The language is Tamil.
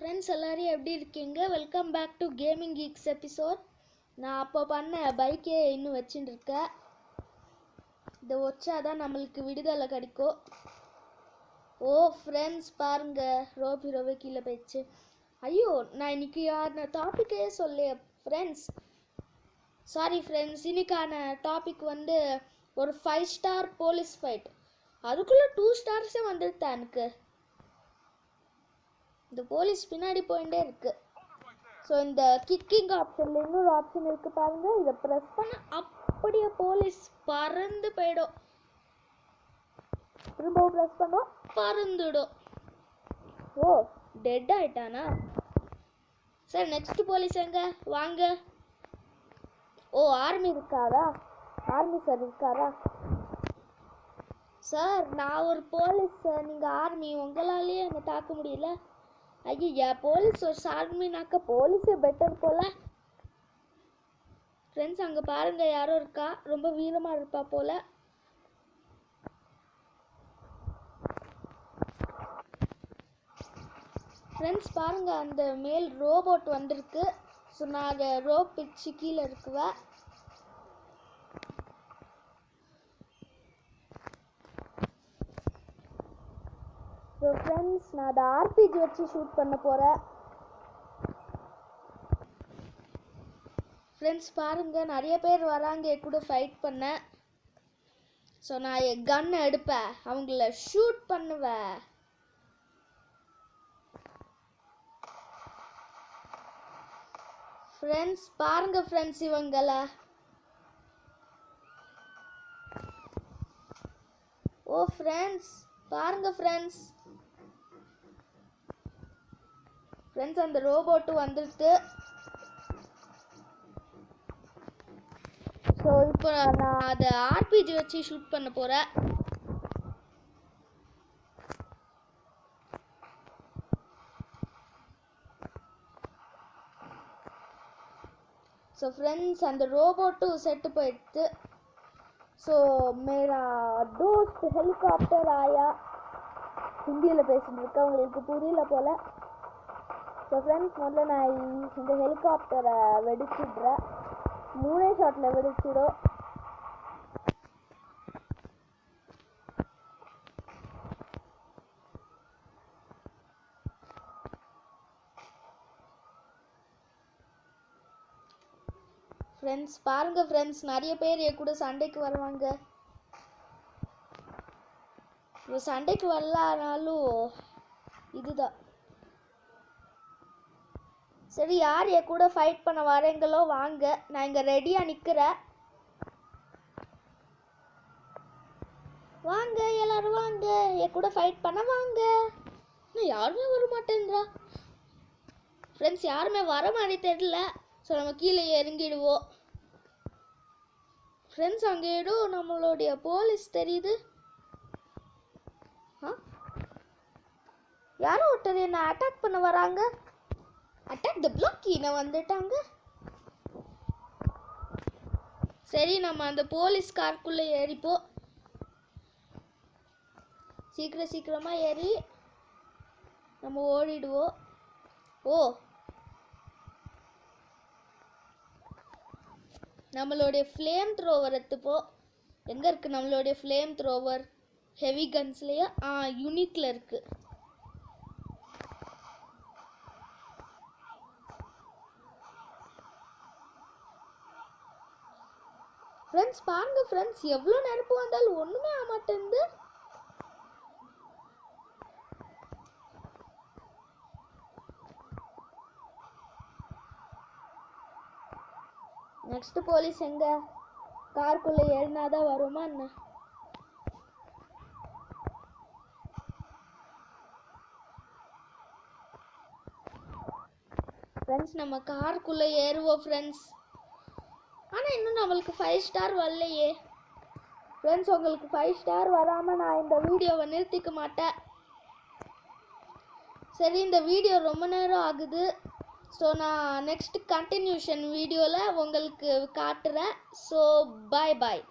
ஃப்ரெண்ட்ஸ் எல்லாரும் எப்படி இருக்கீங்க? Welcome back to gaming geeks episode. நான் அப்போ பண்ண பைக்கே இன்னும் வச்சுட்டு இருக்கேன். இதை வச்சாதான் நம்மளுக்கு விடுதலை கிடைக்கும். ஓ ஃப்ரெண்ட்ஸ் பாருங்க, ரோபி கீழே போயிடுச்சு. ஐயோ, நான் இன்னைக்கு டாப்பிக்கே சொல்ல ஃப்ரெண்ட்ஸ். சாரி ஃப்ரெண்ட்ஸ், இன்னைக்கான டாபிக் வந்து ஒரு 5 ஸ்டார் போலீஸ் ஃபைட். அதுக்குள்ளே 2 ஸ்டார்ஸே வந்துடுதா எனக்கு. இந்த போலீஸ் பின்னாடி போயிட்டே இருக்கு. ஸோ இந்த கிக்கிங் ஆப்ஷன்ல இன்னொரு ஆப்ஷன் இருக்கு பாருங்க. இதை ப்ரெஸ் பண்ண அப்படியே போலீஸ் பறந்து போயிடும். திரும்பவும் ப்ரெஸ் பண்ணோம், பறந்துடும். ஓ, டெட் ஆயிட்டானா? சார் நெக்ஸ்ட் போலீஸ் எங்க? வாங்க. ஓ, ஆர்மி இருக்காரா? ஆர்மி சார் இருக்காரா? சார் நான் ஒரு போலீஸ் சார், நீங்கள் ஆர்மி, உங்களாலேயே என்னை தாக்க முடியல. ஐயா, போலீஸ் ஒரு ஆர்மினாக்க போலீஸே பெட்டர் போல. ஃப்ரெண்ட்ஸ் அங்கே பாருங்க, யாரோ இருக்கா, ரொம்ப வீரமாக இருப்பா போல. ஃப்ரெண்ட்ஸ் பாருங்க, அந்த மேல் ரோபோட் வந்திருக்கு. ஸோ நான் அதை ரோப் பிச்சு கீழே இருக்குவேன். ஸோ ஃப்ரெண்ட்ஸ் நான் அதை ஆர்பிஜி வச்சு ஷூட் பண்ண போகிறேன். ஃப்ரெண்ட்ஸ் பாருங்க, நிறைய பேர் வராங்க என் கூட ஃபைட் பண்ண. ஸோ நான் என் கன்னை எடுப்பேன், அவங்கள ஷூட் பண்ணுவேன். ஃப்ரெண்ட்ஸ் பாருங்க ஃப்ரெண்ட்ஸ், இவங்கள ஓ ஃப்ரெண்ட்ஸ் பாருங்க ஃப்ரெண்ட்ஸ். ஃப்ரெண்ட்ஸ் அந்த ரோபோட்டு வந்துருக்கு. ஸோ இப்போ நான் அதை ஆர்பிஜி வச்சு ஷூட் பண்ண போகிறேன். ஸோ ஃப்ரெண்ட்ஸ் அந்த ரோபோட்டும் செட்டு போயிடுது. ஸோ மேரா தோஸ்த் ஹெலிகாப்டர் ஆயா. ஹிந்தியில் பேசிட்டு இருக்கேன், உங்களுக்கு புரியல போல். ஸோ ஃப்ரெண்ட்ஸ் முதல்ல நான் இந்த ஹெலிகாப்டரை வெடிச்சிடுறேன். 3 ஷாட்டில் வெடிச்சிடும். ஃப்ரெண்ட்ஸ் பாருங்க ஃப்ரெண்ட்ஸ், நிறைய பேர் என் கூட சண்டைக்கு வருவாங்க. சண்டைக்கு வரலானாலும் இதுதான் சரி. யார் என் கூட ஃபைட் பண்ண வரீங்களோ வாங்க, நான் இங்கே ரெடியாக நிற்கிறேன். வாங்க எல்லாரும் வாங்க, என் கூட ஃபைட் பண்ண வாங்க. நான் யாருமே வர மாட்டேன்றா. ஃப்ரெண்ட்ஸ் யாருமே வர மாதிரி தெரியல. ஸோ நம்ம கீழே இறங்கிடுவோம். ஃப்ரெண்ட்ஸ் அங்கே ஏதோ நம்மளுடைய போலீஸ் தெரியுது. யாரும் ஒருத்தர் என்ன அட்டாக் பண்ண வராங்க. அட்டாக் த பிளாக் கீழே வந்துட்டாங்க. சரி, நம்ம அந்த போலீஸ் காருக்குள்ளே ஏறிப்போம். சீக்கிரமாக ஏறி நம்ம ஓடிடுவோம். ஓ, நம்மளுடைய ஃப்ளேம் த்ரோவர் எடுத்துப்போம். எங்கே இருக்குது நம்மளுடைய ஃப்ளேம் த்ரோவர்? ஹெவி கன்ஸ்லேயே யூனிக்கில் இருக்குது. ஃப்ரெண்ட்ஸ் பாருங்க ஃப்ரெண்ட்ஸ், எவ்வளோ நெருப்பு வந்தாலும் ஒன்றுமே ஆக மாட்டேங்குது. நெக்ஸ்ட் போலீஸ் எங்க? காருக்குள்ளே ஏறினாதான் வருமா என்ன? ஃப்ரெண்ட்ஸ் நம்ம காருக்குள்ளே ஏறுவோம் ஃப்ரெண்ட்ஸ். ஆனால் இன்னும் நம்மளுக்கு 5 ஸ்டார் வரலையே. ஃப்ரெண்ட்ஸ் உங்களுக்கு 5 ஸ்டார் வராமல் நான் இந்த வீடியோவை நிறுத்திக்க மாட்டேன். சரி, இந்த வீடியோ ரொம்ப நேரம் ஆகுது. ஸோ நான் நெக்ஸ்ட் கண்டினியூஷன் வீடியோவில் உங்களுக்கு காட்டுறேன். ஸோ பாய் பாய்.